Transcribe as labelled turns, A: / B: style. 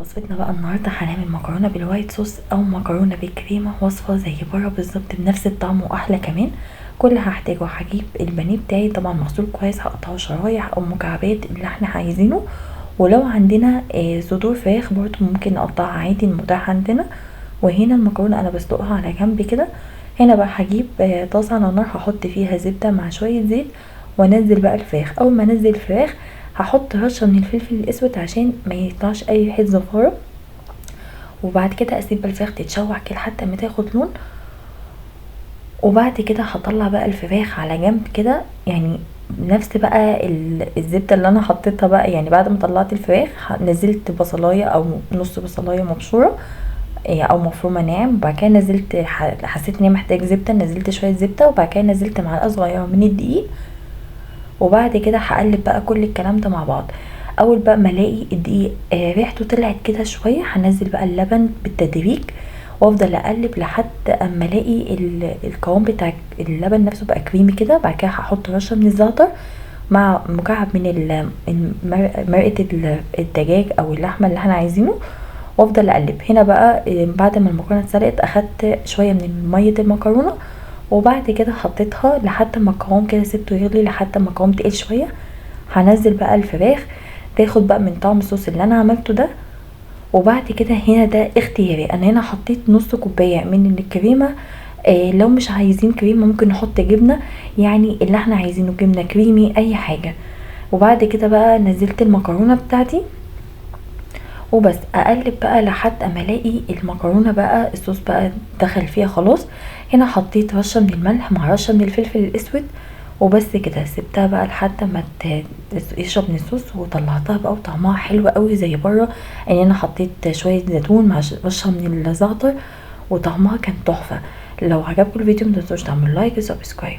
A: وصفتنا بقى النهارده هنعمل مكرونه بالوايت صوص او مكرونه بالكريمه، وصفه زي بره بالظبط بنفس الطعم واحلى كمان. كل اللي هحتاجه هجيب البانيه بتاعي طبعا مغسول كويس، هقطعه شرايح او مكعبات اللي احنا عايزينه، ولو عندنا صدور فراخ برضو ممكن نقطعها عادي المتاح عندنا. وهنا المكرونه انا بسلقها على جنب كده. هنا بقى هجيب طاسه على النار، هحط فيها زبده مع شويه زيت وانزل بقى الفراخ. اول ما انزل الفراخ هحط رشه من الفلفل الاسود عشان ما يطلعش اي ريحه زفاره، وبعد كده اسيب الفراخ تتشوح كده حتى ما تاخد لون. وبعد كده هطلع بقى الفراخ على جنب كده، يعني نفس بقى الزبده اللي انا حطيتها بقى. يعني بعد ما طلعت الفراخ نزلت بصلايه او نص بصلايه مبشوره او مفرومه ناعم، وبعد كده نزلت حسيت ان هي محتاج زبده، نزلت شويه زبده، وبعد كده نزلت معلقه صغيره من الدقيق. وبعد كده هقلب بقى كل الكلام ده مع بعض. اول بقى ما الاقي الدقيق ريحته طلعت كده شويه، هنزل بقى اللبن بالتدريج وافضل اقلب لحد اما الاقي القوام بتاع اللبن نفسه بقى كريمي كده. بعد كده هحط رشه من الزعتر مع مكعب من مرقه الدجاج او اللحمه اللي احنا عايزينه، وافضل اقلب. هنا بقى بعد ما المكرونه اتسلقت اخدت شويه من ميه المكرونه، وبعد كده حطيتها لحد ما القوام كده سبته يغلي لحد ما القوام تقل شويه. هنزل بقى الفراخ تاخد بقى من طعم الصوص اللي انا عملته ده. وبعد كده هنا ده اختياري، انا هنا حطيت نص كوبايه من الكريمه. لو مش عايزين كريمه ممكن نحط جبنه، يعني اللي احنا عايزينه جبنه كريمي اي حاجه. وبعد كده بقى نزلت المكرونه بتاعتي وبس اقلب بقى لحد اما الاقي المكرونه بقى الصوص بقى دخل فيها خلاص. هنا حطيت رشه من الملح مع رشه من الفلفل الاسود، وبس كده سبتها بقى لحد ما يشرب من الصوص، وطلعتها بقى وطعمها حلو قوي زي بره. يعني انا حطيت شويه زيتون مع رشه من الزعتر، وطعمها كان تحفه. لو عجبكم الفيديو متنسوش تعملوا لايك وسبسكرايب.